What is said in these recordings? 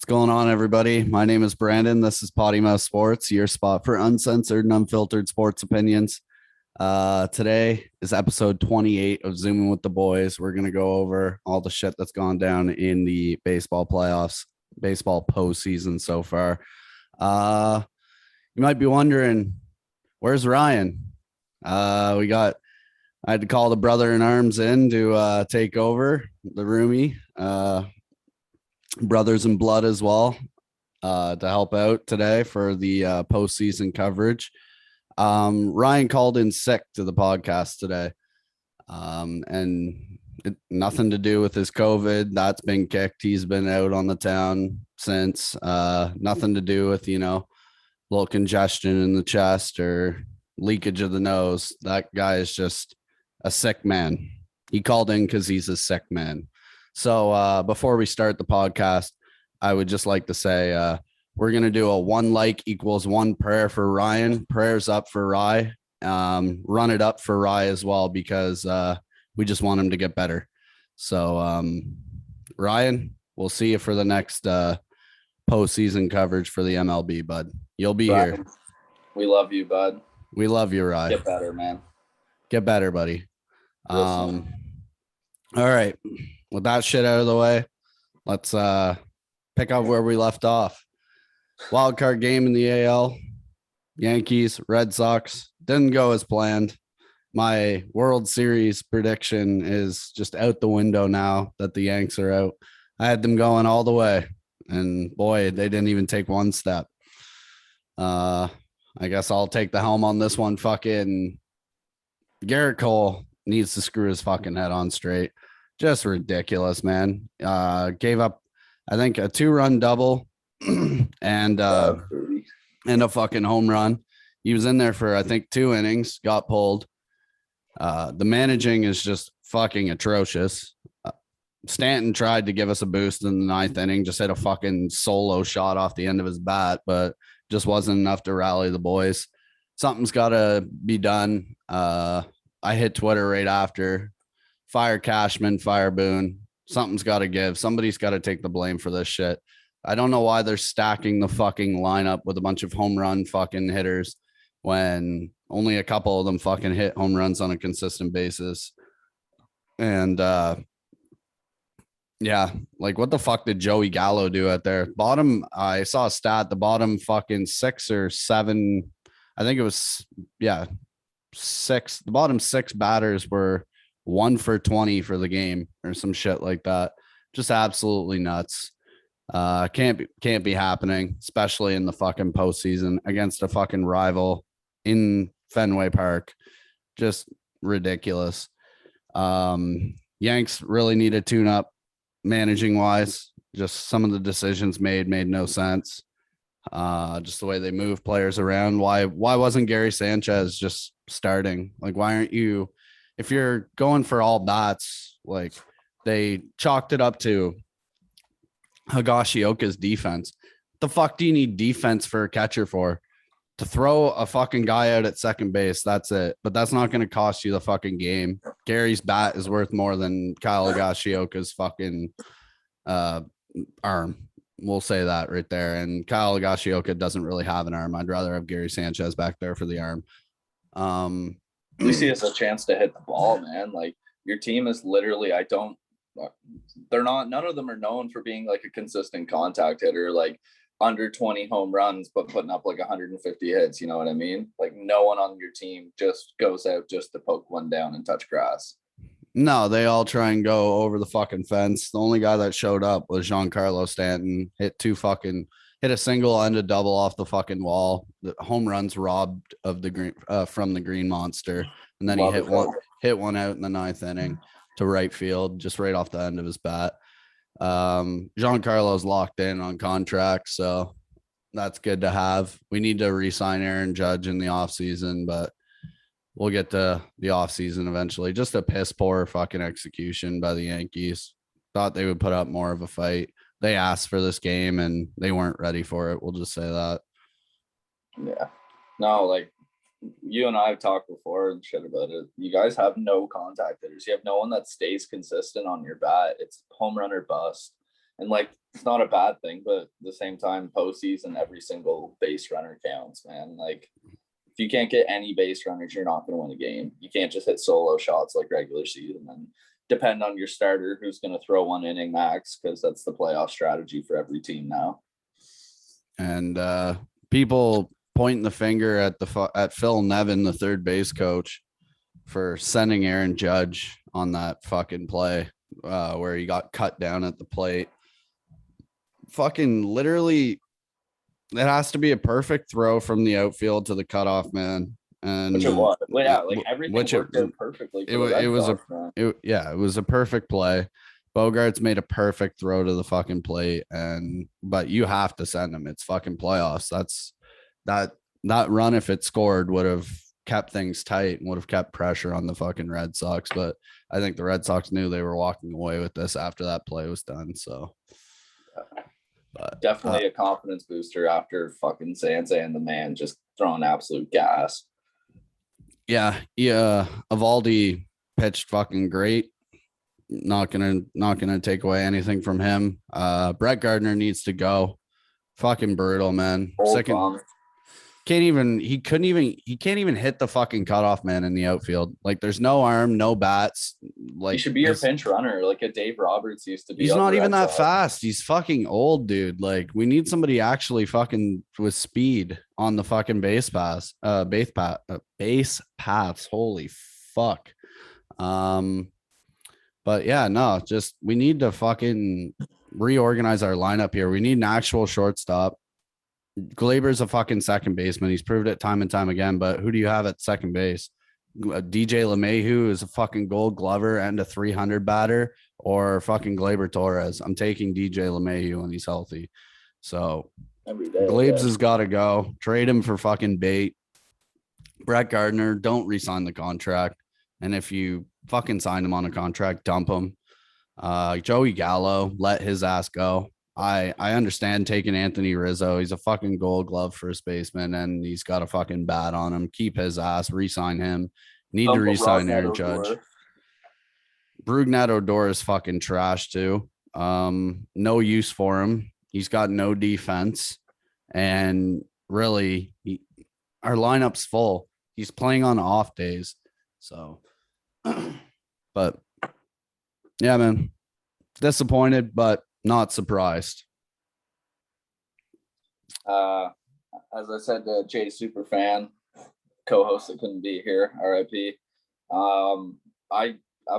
What's going on, everybody? My name is Brandon. This is Potty Sports, your spot for uncensored and unfiltered sports opinions. Today is episode 28 of Zoomin with the Boys. We're going to go over all the shit that's gone down in the baseball playoffs, baseball postseason so far. You might be wondering, where's Ryan? I had to call the brother in arms in to take over the roomie. Brothers in blood as well, to help out today for the postseason coverage. Ryan called in sick to the podcast today, and nothing to do with his COVID. That's been kicked. He's been out on the town since. Nothing to do with, little congestion in the chest or leakage of the nose. That guy is just a sick man. He called in because he's a sick man. So before we start the podcast, I would just like to say we're going to do a 1 like equals 1 prayer for Ryan. Prayers up for Rye. Run it up for Rye as well, because we just want him to get better. So Ryan, we'll see you for the next postseason coverage for the MLB, bud. You'll be Ryan, here. We love you, bud. We love you, Rye. Get better, man. Get better, buddy. All right. With that shit out of the way, let's pick up where we left off. Wild card game in the AL. Yankees, Red Sox. Didn't go as planned. My World Series prediction is just out the window now that the Yanks are out. I had them going all the way, and boy, they didn't even take one step. I guess I'll take the helm on this one. Fucking Garrett Cole needs to screw his fucking head on straight. Just ridiculous, man. Gave up, I think, a 2-run double and a fucking home run. He was in there for, I think, 2 innings, got pulled. The managing is just fucking atrocious. Stanton tried to give us a boost in the 9th inning, just hit a fucking solo shot off the end of his bat, but just wasn't enough to rally the boys. Something's got to be done. I hit Twitter right after. Fire Cashman, fire Boone. Something's got to give. Somebody's got to take the blame for this shit. I don't know why they're stacking the fucking lineup with a bunch of home run fucking hitters when only a couple of them fucking hit home runs on a consistent basis. And yeah, like what the fuck did Joey Gallo do out there? Bottom, I saw a stat, the bottom fucking 6 or 7, I think it was, 6. The bottom 6 batters were 1 for 20 for the game or some shit like that. Just absolutely nuts. Can't be happening, especially in the fucking postseason against a fucking rival in Fenway Park. Just ridiculous. Yanks really need a tune up managing wise. Just some of the decisions made no sense. Just the way they move players around. Why wasn't Gary Sanchez just starting? Like, why aren't you, if you're going for all bats, like they chalked it up to Higashioka's defense. The fuck do you need defense for a catcher for? To throw a fucking guy out at second base, that's it. But that's not going to cost you the fucking game. Gary's bat is worth more than Kyle Higashioka's fucking arm. We'll say that right there. And Kyle Higashioka doesn't really have an arm. I'd rather have Gary Sanchez back there for the arm. We see as a chance to hit the ball, man. Like, your team is literally, none of them are known for being like a consistent contact hitter, like under 20 home runs, but putting up like 150 hits. You know what I mean? Like, no one on your team just goes out just to poke one down and touch grass. No, they all try and go over the fucking fence. The only guy that showed up was Giancarlo Stanton. Hit a single and a double off the fucking wall. The home runs robbed of the green from the Green Monster, and then he hit one out in the 9th inning to right field, just right off the end of his bat. Giancarlo's locked in on contract, so that's good to have. We need to re-sign Aaron Judge in the offseason, but we'll get to the offseason eventually. Just a piss poor fucking execution by the Yankees. Thought they would put up more of a fight. They asked for this game and they weren't ready for it. We'll just say that. Yeah. No, like, you and I have talked before and shit about it. You guys have no contact hitters. You have no one that stays consistent on your bat. It's home run or bust. And like, it's not a bad thing, but at the same time, postseason, every single base runner counts, man. Like, if you can't get any base runners, you're not going to win a game. You can't just hit solo shots like regular season and depend on your starter who's going to throw 1 inning max, because that's the playoff strategy for every team now. And people pointing the finger at Phil Nevin, the third base coach, for sending Aaron Judge on that fucking play where he got cut down at the plate. Fucking literally, it has to be a perfect throw from the outfield to the cutoff man. And which it was. Well, yeah, like everything worked out perfectly. It was a perfect play. Bogarts made a perfect throw to the fucking plate, but you have to send him. It's fucking playoffs. That's that run, if it scored, would have kept things tight and would have kept pressure on the fucking Red Sox. But I think the Red Sox knew they were walking away with this after that play was done. So but definitely a confidence booster after fucking Sansa and the man just throwing absolute gas. Yeah. Evaldi pitched fucking great. Not gonna take away anything from him. Brett Gardner needs to go. Fucking brutal, man. He can't even hit the fucking cutoff man in the outfield. Like, there's no arm, no bats. Like, he should be your pinch runner, like a Dave Roberts used to be. He's not even that fast. He's fucking old, dude. Like, we need somebody actually fucking with speed on the fucking base paths. Holy fuck. But yeah, no, just we need to fucking reorganize our lineup here. We need an actual shortstop. Glaber's a fucking second baseman. He's proved it time and time again. But who do you have at second base? DJ LeMahieu is a fucking Gold Glover and a 300 batter, or fucking Glaber Torres. I'm taking DJ LeMahieu when he's healthy. So Glabes has got to go. Trade him for fucking bait. Brett Gardner, don't re-sign the contract. And if you fucking signed him on a contract, dump him. Joey Gallo, let his ass go. I understand taking Anthony Rizzo. He's a fucking Gold Glove first baseman, and he's got a fucking bat on him. Keep his ass. Re-sign him. Need to re-sign Aaron Judge. Brugnet Odor is fucking trash too. No use for him. He's got no defense, and really, our lineup's full. He's playing on off days, so. But yeah, man, disappointed, but not surprised. As I said to Jay Superfan, co-host that couldn't be here, RIP. I've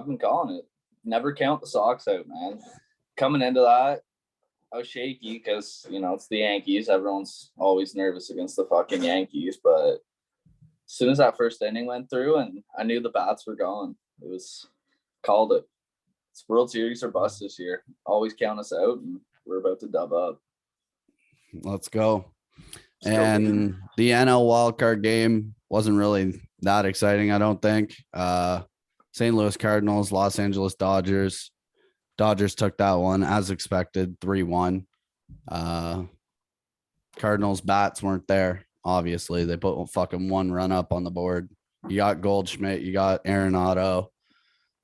been calling it. Never count the Sox out, man. Coming into that, I was shaky because, it's the Yankees. Everyone's always nervous against the fucking Yankees. But as soon as that first inning went through and I knew the bats were gone, it was called it. It's World Series or bust this year. Always count us out, and we're about to dub up. Let's go. And the NL wildcard game wasn't really that exciting, I don't think. St. Louis Cardinals, Los Angeles Dodgers. Dodgers took that one as expected, 3-1. Cardinals bats weren't there. Obviously, they put fucking 1 run up on the board. You got Goldschmidt, you got Arenado,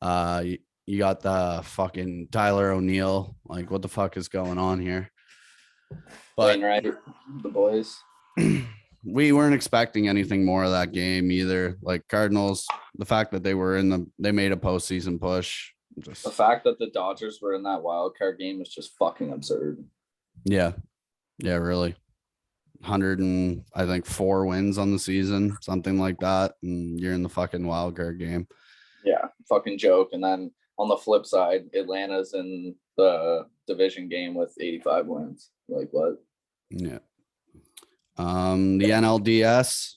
you got the fucking Tyler O'Neill. Like, what the fuck is going on here? But right, the boys. We weren't expecting anything more of that game either. Like, Cardinals, the fact that they made a postseason push. The fact that the Dodgers were in that wild card game is just fucking absurd. Yeah, really. 104 wins on the season, something like that, and you're in the fucking wild card game. Yeah, fucking joke. And then on the flip side, Atlanta's in the division game with 85 wins. Like, what? Yeah. The NLDS,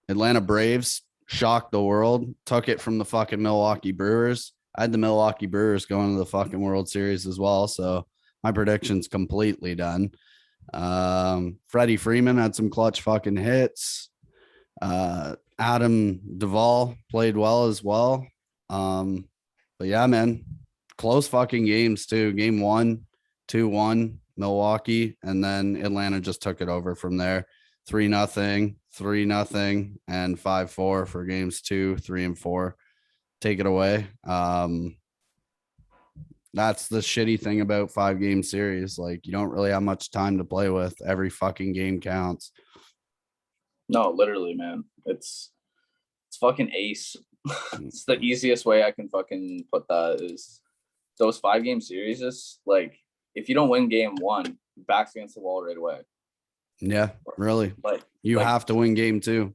Atlanta Braves shocked the world, took it from the fucking Milwaukee Brewers. I had the Milwaukee Brewers going to the fucking World Series as well, so my prediction's completely done. Freddie Freeman had some clutch fucking hits. Adam Duvall played well as well. But yeah, man, close fucking games too. Game 1, 2-1 Milwaukee, and then Atlanta just took it over from there. 3-0, 3-0, and 5-4 for games 2, 3, and 4. Take it away. that's the shitty thing about 5-game series. Like, you don't really have much time to play with. Every fucking game counts. No, literally, man. It's fucking ace. It's the easiest way I can fucking put that is those 5-game series is like if you don't win game 1, back's against the wall right away. Yeah, really. Like You have to win game 2.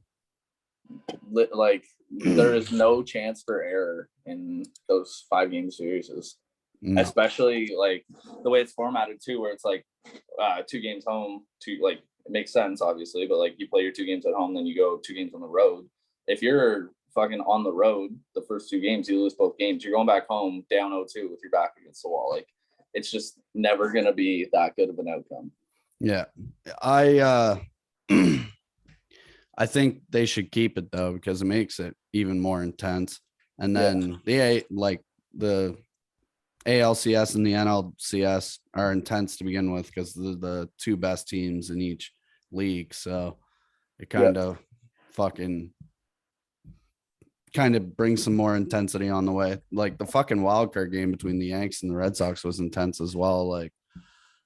Like there is no chance for error in those 5-game series, No. especially like the way it's formatted too, where it's like 2 games home, like it makes sense obviously, but like you play your 2 games at home, then you go 2 games on the road. If you're fucking on the road the first 2 games, you lose both games, you're going back home down 0-2 with your back against the wall. Like it's just never gonna be that good of an outcome. Yeah. I think they should keep it though, because it makes it even more intense. And then the ALCS and the NLCS are intense to begin with because they're the 2 best teams in each league. So it kind of brings some more intensity on the way. Like the fucking wild card game between the Yanks and the Red Sox was intense as well. Like,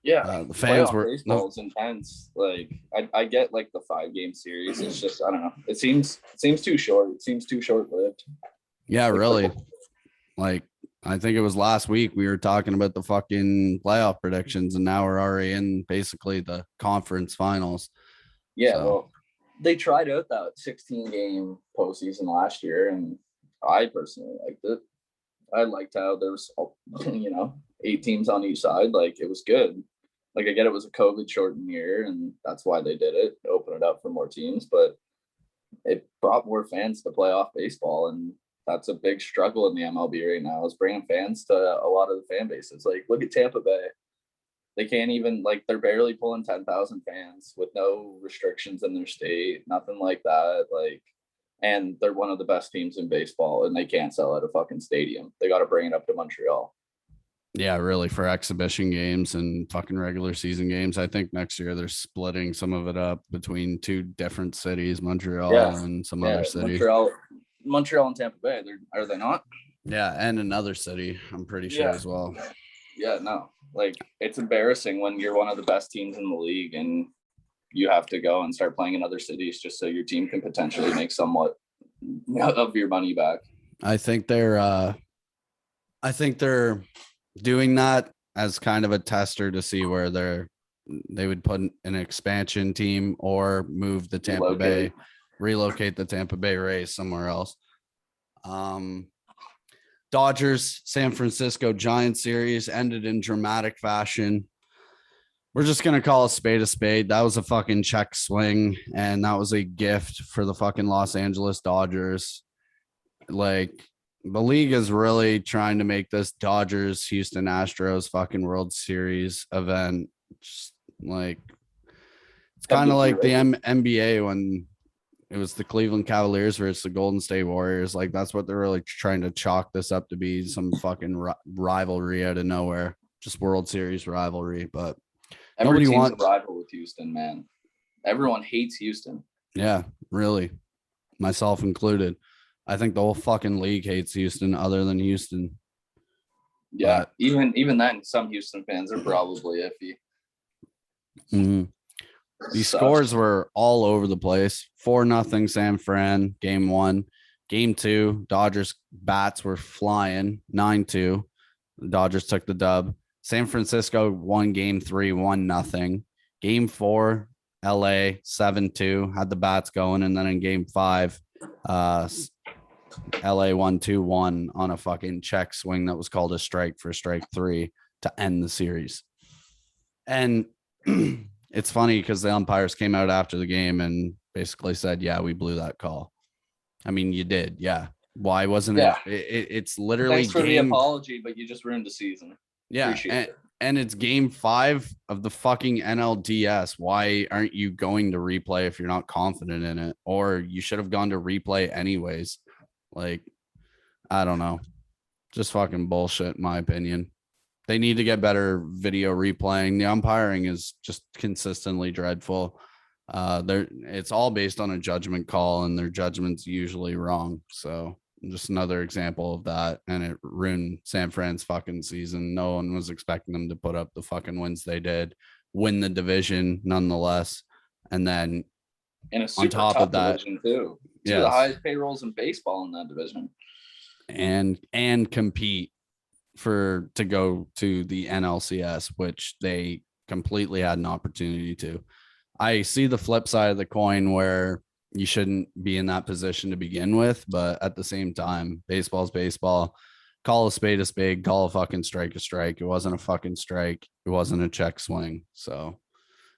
the fans were baseball is intense. Like I get like the 5-game series. It's just I don't know. It seems too short. It seems too short lived. Yeah, really. Like I think it was last week we were talking about the fucking playoff predictions, and now we're already in basically the conference finals. Yeah, well, they tried out that 16-game postseason last year, and I personally liked it. I liked how there was 8 teams on each side. Like it was good. Like I get it was a COVID shortened year, and that's why they did it, open it up for more teams. But it brought more fans to playoff baseball, and that's a big struggle in the MLB right now is bringing fans to a lot of the fan bases. Like look at Tampa Bay. They can't even they're barely pulling 10,000 fans with no restrictions in their state, nothing like that. Like, and they're one of the best teams in baseball, and they can't sell at a fucking stadium. They got to bring it up to Montreal. Yeah, really, for exhibition games and fucking regular season games. I think next year they're splitting some of it up between 2 different cities, Montreal and some other city. Montreal and Tampa Bay. Are they not? Yeah, and another city, I'm pretty sure as well. Yeah, no. Like it's embarrassing when you're one of the best teams in the league and you have to go and start playing in other cities just so your team can potentially make somewhat of your money back. I think they're doing that as kind of a tester to see where they would put an expansion team or move the relocate the Tampa Bay Rays somewhere else. Dodgers San Francisco Giants series ended in dramatic fashion. We're just going to call a spade. That was a fucking check swing, and that was a gift for the fucking Los Angeles Dodgers. Like, the league is really trying to make this Dodgers Houston Astros fucking World Series event. Just like, it's kind of like the NBA when it was the Cleveland Cavaliers versus the Golden State Warriors. Like, that's what they're really trying to chalk this up to be, some fucking rivalry out of nowhere, just World Series rivalry. But nobody wants a rival with Houston, man. Everyone hates Houston. Yeah, really, myself included. I think the whole fucking league hates Houston other than Houston. Yeah, but even then, some Houston fans are probably iffy. Mm-hmm. These scores were all over the place. 4-0 San Fran, game 1. Game 2, Dodgers bats were flying, 9-2. The Dodgers took the dub. San Francisco won game 3, 1-0. Game 4, LA 7-2, had the bats going. And then in game 5, LA won 2-1 on a fucking check swing that was called a strike for strike 3 to end the series. And it's funny because the umpires came out after the game and basically said, yeah, we blew that call. I mean, you did. Yeah. Why wasn't it? It's literally thanks for the apology, but you just ruined the season. Yeah. And it's game 5 of the fucking NLDS. Why aren't you going to replay if you're not confident in it? Or you should have gone to replay anyways. Like, I don't know. Just fucking bullshit, in my opinion. They need to get better video replaying. The umpiring is just consistently dreadful. It's all based on a judgment call, and their judgment's usually wrong. So just another example of that. And it ruined San Fran's fucking season. No one was expecting them to put up the fucking wins they did, win the division nonetheless. And then in a on super top tough of that, division too. Two of the yes, highest payrolls in baseball in that division. and compete to go to the NLCS, which they completely had an opportunity to. I see the flip side of the coin where you shouldn't be in that position to begin with, but at the same time, baseball's baseball. Call a spade a spade, call a fucking strike a strike. It wasn't a fucking strike. It wasn't a check swing. So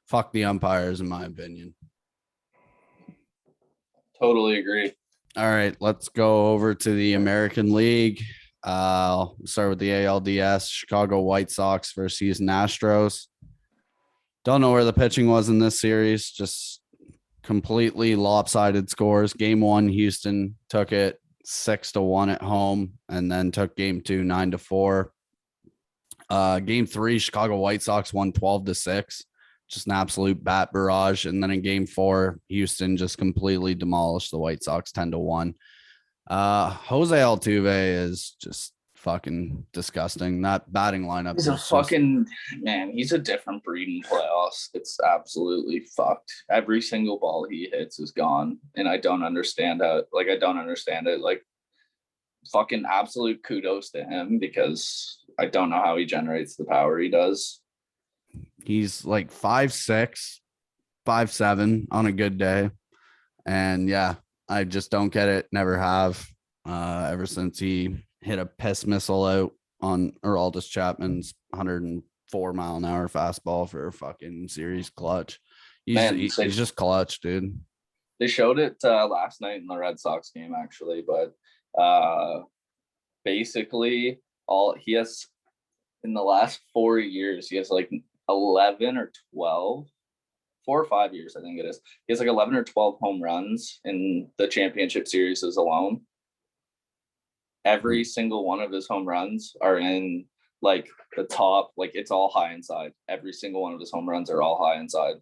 fuck the umpires, in my opinion. Totally agree. All right, let's go over to the American League. I'll start with the ALDS, Chicago White Sox versus Houston Astros. Don't know where the pitching was in this series. Just completely lopsided scores. Game 1, Houston took it 6-1 at home, and then took game 2, 9-4. Game 3, Chicago White Sox won 12-6. Just an absolute bat barrage. And then in game 4, Houston just completely demolished the White Sox 10-1. Jose Altuve is just fucking disgusting. That batting lineup He's a fucking man. He's a different breed in playoffs. It's absolutely fucked. Every single ball he hits is gone, and I don't understand how. Like, I don't understand it. Like, fucking absolute kudos to him, because I don't know how he generates the power he does. He's like 5'6", 5'7" on a good day, and yeah, I just don't get it. Never have. Ever since he hit a piss missile out on Aroldis Chapman's 104-mile-an-hour fastball for a fucking series clutch. He's just clutch, dude. They showed it last night in the Red Sox game, actually, but basically all he has in the last 4 years, he has like 11 or 12, 4 or 5 years, I think it is. He has like 11 or 12 home runs in the championship series alone. Every single one of his home runs are in like the top, like it's all high inside. Every single one of his home runs are all high inside.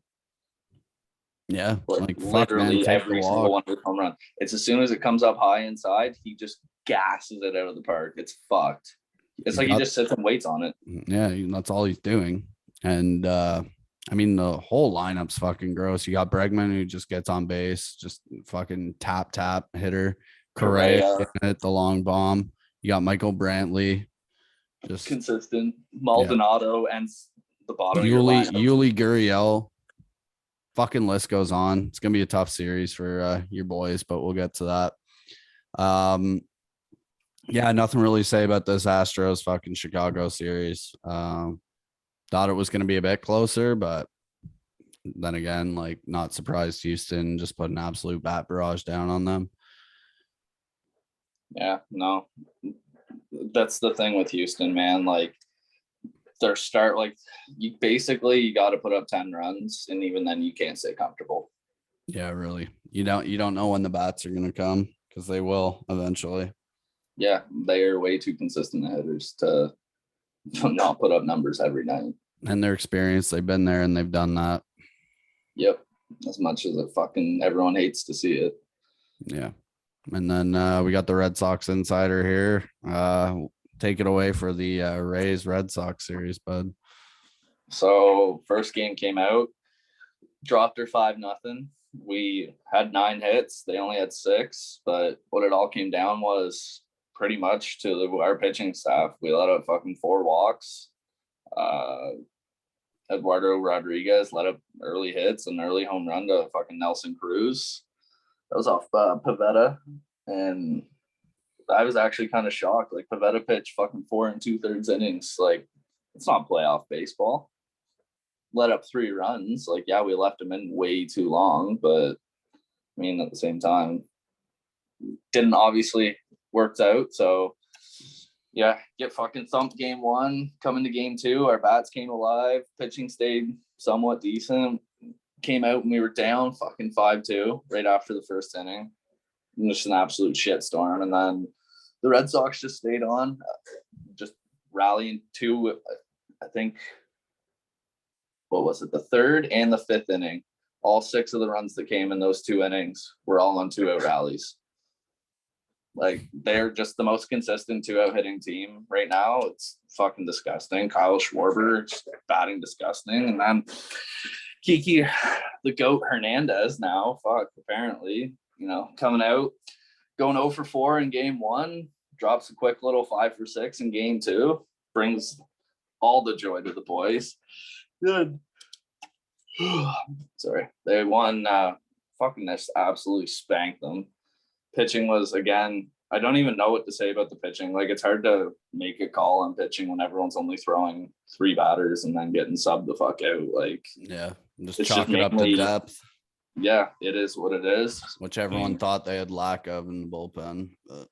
Yeah, like literally every single one of his home runs. It's as soon as it comes up high inside, he just gasses it out of the park. It's fucked. It's like he just sits and waits on it. Yeah, that's all he's doing. And I mean, the whole lineup's fucking gross. You got Bregman, who just gets on base, just fucking tap hitter. Correa at the long bomb. You got Michael Brantley, just consistent. Maldonado and the bottom. Yuli Gurriel. Fucking list goes on. It's gonna be a tough series for your boys, but we'll get to that. Yeah, nothing really to say about this Astros fucking Chicago series. Thought it was gonna be a bit closer, but then again, like, not surprised Houston just put an absolute bat barrage down on them. Yeah, no, that's the thing with Houston, man. Like, their start, like, you got to put up 10 runs, and even then you can't stay comfortable. Yeah, really. You don't know when the bats are gonna come, because they will eventually. Yeah, they are way too consistent hitters to not put up numbers every night. And their experience, they've been there and they've done that. Yep. As much as everyone hates to see it. Yeah. And then we got the Red Sox insider here. Take it away for the Rays Red Sox series, bud. So first game came out, dropped her 5-0. We had 9 hits. They only had 6, but what it all came down was pretty much to our pitching staff. We let out fucking 4 walks. Eduardo Rodriguez let up early hits, an early home run to fucking Nelson Cruz. That was off Pivetta, and I was actually kind of shocked. Like, Pivetta pitched fucking 4 2/3 innings. Like, it's not playoff baseball. Let up 3 runs. Like, yeah, we left him in way too long, but I mean, at the same time, didn't obviously worked out. So yeah, get fucking thumped game 1. Coming to game 2, our bats came alive. Pitching stayed somewhat decent. Came out and we were down fucking 5-2 right after the first inning. Just an absolute shitstorm. And then the Red Sox just stayed on, just rallying to, I think, what was it, the 3rd and the 5th inning. All 6 of the runs that came in those 2 innings were all on 2-out rallies. Like they're just the most consistent 2-out hitting team right now. It's fucking disgusting. Kyle Schwarber just batting disgusting, and then Kiki, the goat Hernandez now. Fuck, apparently, coming out, going 0 for 4 in game 1, drops a quick little 5 for 6 in game 2, brings all the joy to the boys. Good. Sorry, they won. Fucking just absolutely spanked them. Pitching was, again, I don't even know what to say about the pitching. Like, it's hard to make a call on pitching when everyone's only throwing 3 batters and then getting subbed the fuck out. Like, yeah, just chalk it up to depth. Yeah, it is what it is. Which everyone thought they had lack of in the bullpen. But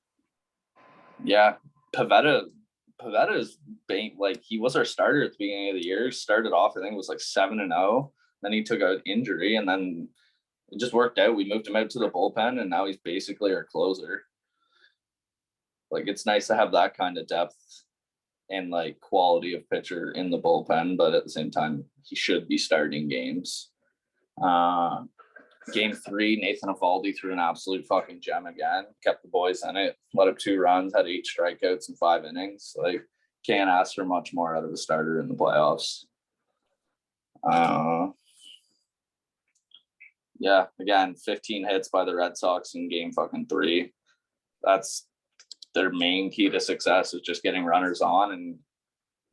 yeah, Pavetta's like, he was our starter at the beginning of the year. He started off, I think it was like 7-0. Then he took an injury, and then it just worked out. We moved him out to the bullpen, and now he's basically our closer. Like, it's nice to have that kind of depth and like quality of pitcher in the bullpen, but at the same time, he should be starting games. Game 3, Nathan Eovaldi threw an absolute fucking gem again. Kept the boys in it. Let up 2 runs, had 8 strikeouts in 5 innings. Like, can't ask for much more out of a starter in the playoffs. Yeah, again, 15 hits by the Red Sox in game fucking 3. That's their main key to success, is just getting runners on and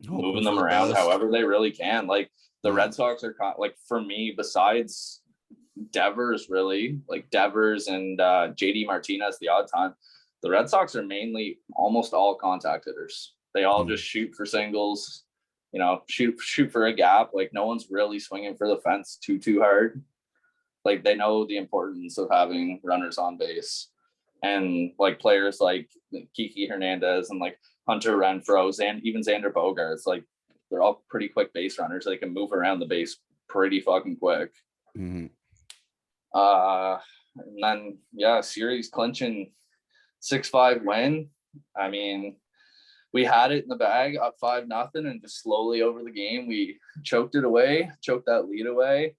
moving them around however they really can. Like, the Red Sox are, like, for me, besides Devers, really, like Devers and JD Martinez the odd time, the Red Sox are mainly almost all contact hitters. They all just shoot for singles, shoot for a gap. Like, no one's really swinging for the fence too hard. Like, they know the importance of having runners on base, and like players like Kiki Hernandez and like Hunter Renfroe and even Xander Bogaerts, like, they're all pretty quick base runners. They can move around the base pretty fucking quick. Mm-hmm. And then, yeah, series clinching 6-5 win. I mean, we had it in the bag, up 5-0, and just slowly over the game, we choked that lead away.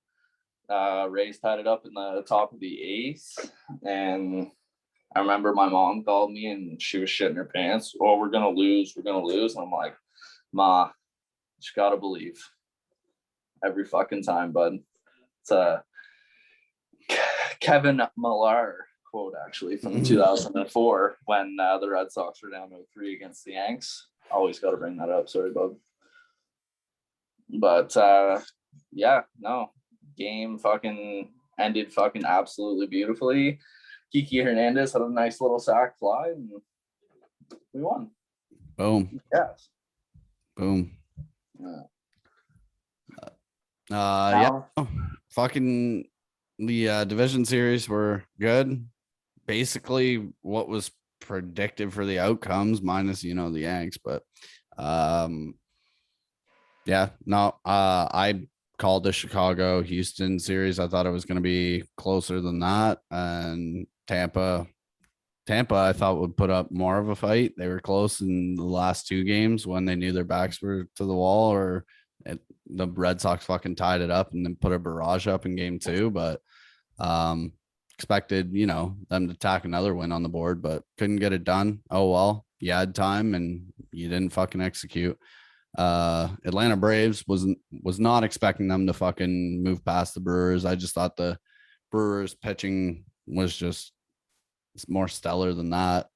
Rays tied it up in the top of the 8th. And I remember my mom called me and she was shitting her pants. Oh, we're going to lose. And I'm like, Ma, you gotta believe. Every fucking time, bud. It's a Kevin Millar quote, actually, from 2004 when the Red Sox were down 0-3 against the Yanks. Always got to bring that up. Sorry, bud. But yeah, no, game fucking ended fucking absolutely beautifully. Kiki Hernandez had a nice little sac fly, and we won. Boom. Yes. Boom. Yeah. Fucking the division series were good. Basically what was predicted for the outcomes, minus the Yanks, but I called the Chicago Houston series. I thought it was going to be closer than that, and Tampa I thought would put up more of a fight. They were close in the last 2 games when they knew their backs were to the wall, or the Red Sox fucking tied it up and then put a barrage up in game 2. But expected, them to tack another win on the board, but couldn't get it done. Oh, well, you had time and you didn't fucking execute. Atlanta Braves was not expecting them to fucking move past the Brewers. I just thought the Brewers pitching was just more stellar than that,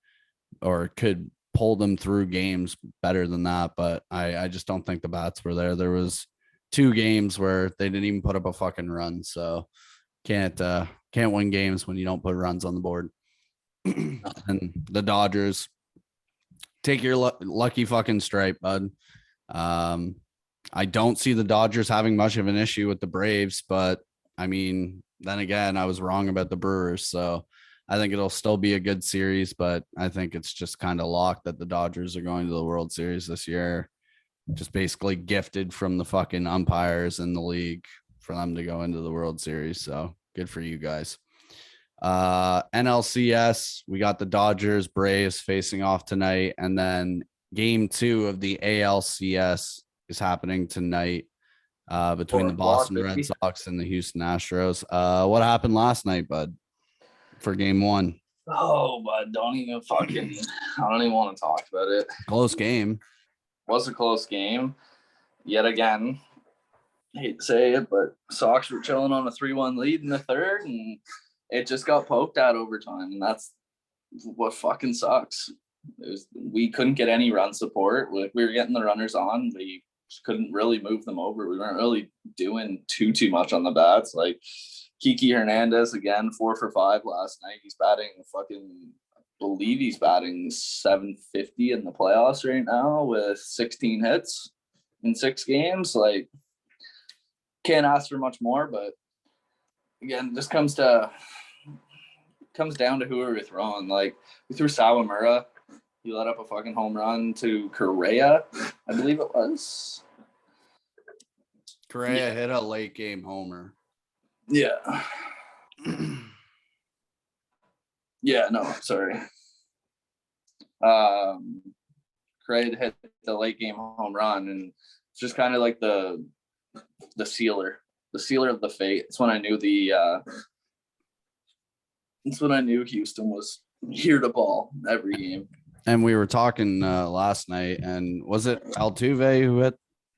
or could pull them through games better than that. But I just don't think the bats were there. There was 2 games where they didn't even put up a fucking run. So can't win games when you don't put runs on the board. And the Dodgers, take your lucky fucking stripe, bud. I don't see the Dodgers having much of an issue with the Braves, but I mean, then again, I was wrong about the Brewers. So I think it'll still be a good series, but I think it's just kind of locked that the Dodgers are going to the World Series this year. Just basically gifted from the fucking umpires in the league for them to go into the World Series. So good for you guys. NLCS, we got the Dodgers Braves facing off tonight, and then game 2 of the ALCS is happening tonight between the Boston Red Sox and the Houston Astros. What happened last night, bud, for game 1? Oh, but don't even fucking. I don't even want to talk about it. Close game. Was a close game. Yet again, hate to say it, but Sox were chilling on a 3-1 lead in the third, and it just got poked at overtime, and that's what fucking sucks. We couldn't get any run support. We were getting the runners on. We couldn't really move them over. We weren't really doing too much on the bats. Like Kiki Hernandez again, 4 for 5 last night. He's batting I believe he's batting 750 in the playoffs right now with 16 hits in 6 games. Like, can't ask for much more, but again, this comes down to who are we throwing. Like, we threw Sawamura. He let up a fucking home run to Correa, I believe it was. Correa hit a late game homer. Yeah. Yeah, no, sorry. Correa hit the late game home run, and it's just kind of like the sealer of the fate. It's when I knew Houston was here to ball every game. And we were talking last night, and was it Altuve who hit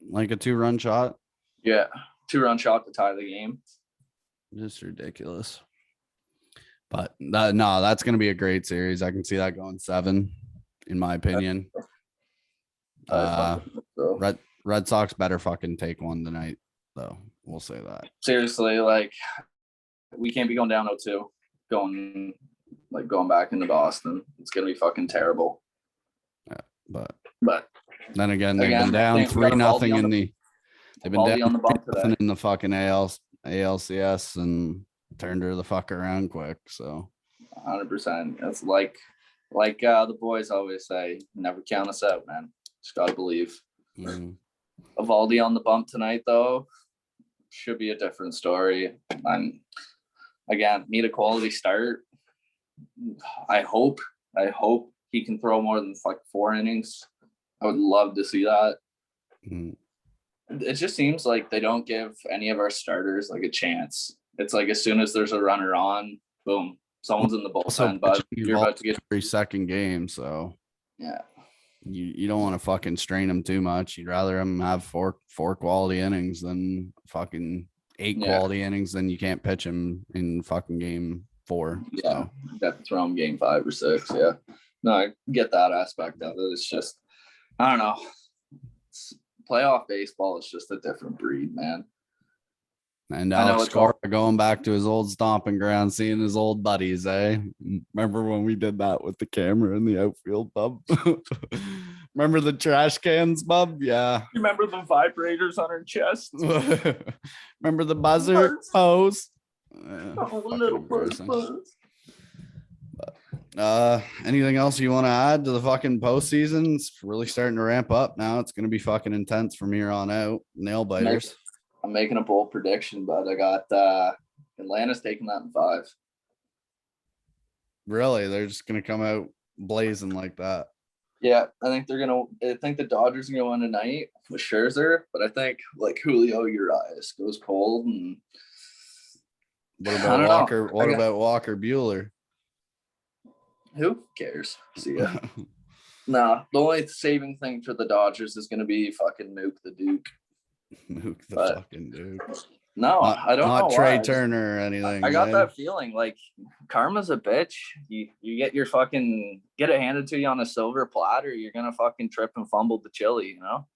like a 2-run shot? Yeah, 2-run shot to tie the game. Just ridiculous. But no, that's going to be a great series. I can see that going 7, in my opinion. Red Sox better fucking take one tonight, though. We'll say that. Seriously, like, we can't be going down 0-2, going back into Boston. It's gonna be fucking terrible. Yeah, but then again, they've been down 3-0 in the. They've been down on the bump today in the fucking ALCS and turned her the fuck around quick. So 100%. It's like the boys always say, never count us out, man. Just gotta believe. Evaldi on the bump tonight, though, should be a different story. And again, need a quality start. I hope he can throw more than 4 innings. I would love to see that. It just seems like they don't give any of our starters like a chance. It's like as soon as there's a runner on, boom, someone's in the bullpen, but you're about to get every second game. So yeah, you don't want to fucking strain them too much. You'd rather them have four quality innings than fucking 8 quality innings. Then you can't pitch them in fucking game 4. Yeah, so. you have to throw them game 5 or 6. Yeah, no, I get that aspect of it. It's just, I don't know. Playoff baseball is just a different breed, man. And Alex Cora going back to his old stomping ground, seeing his old buddies, eh? Remember when we did that with the camera in the outfield, bub? Remember the trash cans, bub? Yeah. You remember the vibrators on her chest? Remember the buzzer pose? Little buzz. Anything else you want to add to the fucking postseason? It's really starting to ramp up now. It's going to be fucking intense from here on out. Nail biters. I'm making a bold prediction, but I got Atlanta's taking that in 5. Really? They're just going to come out blazing like that? Yeah, I think the Dodgers are going to win tonight with Scherzer, but I think like Julio Urias goes cold. And what about Walker? What about Walker Buehler? Who cares? See ya. No, the only saving thing for the Dodgers is going to be fucking Mook the Duke. Mook the fucking Duke. No, I don't know. Not Trey Turner or anything. I got that feeling. Like, karma's a bitch. You get your fucking get it handed to you on a silver platter. You're gonna fucking trip and fumble the chili. You know.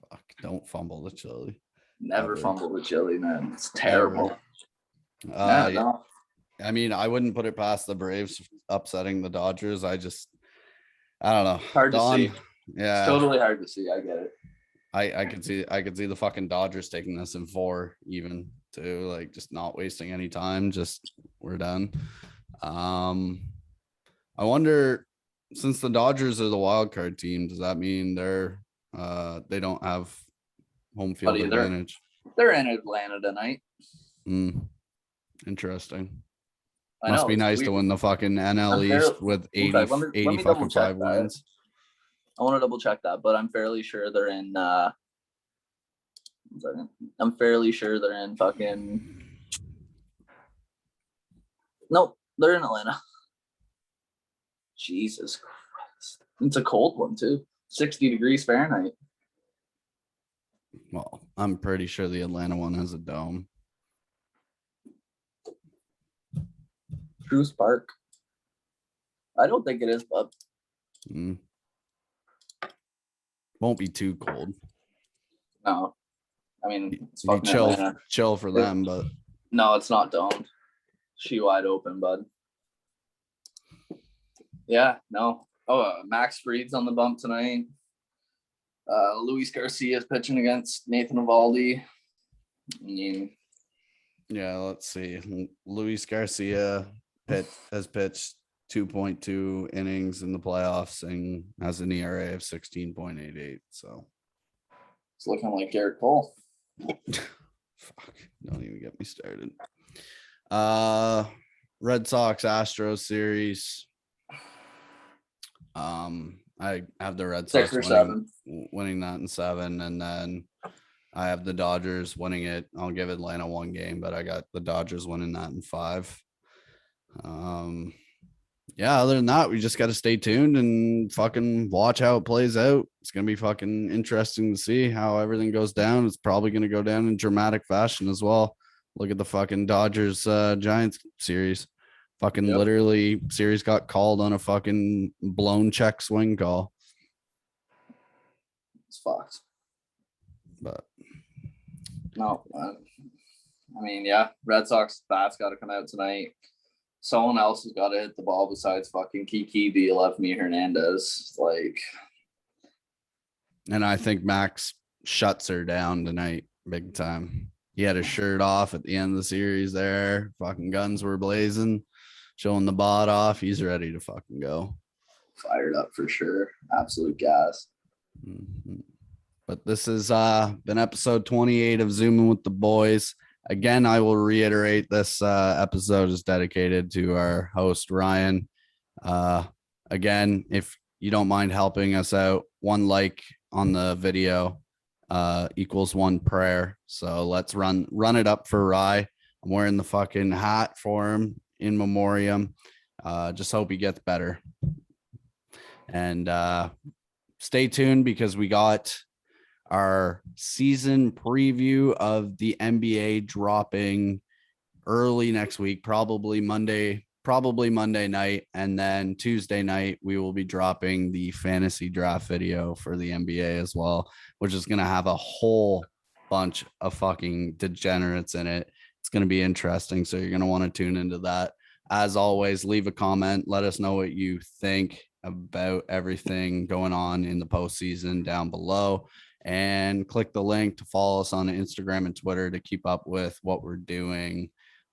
Fuck! Don't fumble the chili. Never fumble the chili, man. It's terrible. No. I mean, I wouldn't put it past the Braves upsetting the Dodgers. I don't know. Hard to see. Yeah, it's totally hard to see. I get it. I could see the fucking Dodgers taking this in 4 even too, like just not wasting any time. Just we're done. I wonder, since the Dodgers are the wild card team, does that mean they don't have home field advantage? They're in Atlanta tonight. Interesting. Must be nice to win the fucking NL East with 80 fucking 5 wins. I want to double check that, but I'm fairly sure they're in. I'm fairly sure they're in fucking. Nope, they're in Atlanta. Jesus Christ. It's a cold one too. 60 degrees Fahrenheit. Well, I'm pretty sure the Atlanta one has a dome. Truce Park. I don't think it is, but Won't be too cold. no. I mean, it's Be fucking Atlanta. chill for them, but No, it's not domed. She wide open, bud. Yeah, no. Oh, Max Fried's on the bump tonight. Luis Garcia's pitching against Nathan Eovaldi. I mean, yeah, let's see. Luis Garcia has pitched 2.2 innings in the playoffs and has an ERA of 16.88. So it's looking like Garrett Cole. fuck, don't even get me started. Red Sox Astros series. I have the Red Sox winning that in 7, and then I have the Dodgers winning it. I'll give Atlanta 1 game, but I got the Dodgers winning that in 5. Yeah, other than that, we just got to stay tuned and fucking watch how it plays out. It's going to be fucking interesting to see how everything goes down. It's probably going to go down in dramatic fashion as well. Look at the fucking Dodgers Giants series. Fucking literally series got called on a fucking blown check swing call. It's fucked. But no, I mean, yeah, Red Sox bats got to come out tonight. Someone else has got to hit the ball besides fucking Kiki Lefty Hernandez. Like, and I think Max shuts her down tonight big time. He had his shirt off at the end of the series there. Fucking guns were blazing, showing the bod off. He's ready to fucking go. Fired up for sure. Absolute gas. Mm-hmm. But this has been episode 28 of Zoomin' with the Boys. Again, I will reiterate this episode is dedicated to our host, Ryan. Again, if you don't mind helping us out, 1 like on the video equals 1 prayer. So let's run it up for Rye. I'm wearing the fucking hat for him in memoriam. Just hope he gets better. And stay tuned because we got our season preview of the NBA dropping early next week, probably Monday night. And then Tuesday night, we will be dropping the fantasy draft video for the NBA as well, which is going to have a whole bunch of fucking degenerates in it. It's going to be interesting. So you're going to want to tune into that. As always, leave a comment. Let us know what you think about everything going on in the postseason down below. And click the link to follow us on Instagram and Twitter to keep up with what we're doing.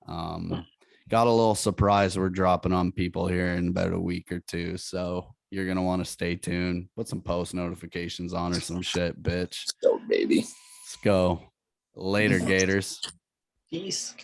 Got a little surprise we're dropping on people here in about a week or 2. So you're going to want to stay tuned. Put some post notifications on or some shit, bitch. Go, baby. Let's go. Later, Gators. Peace.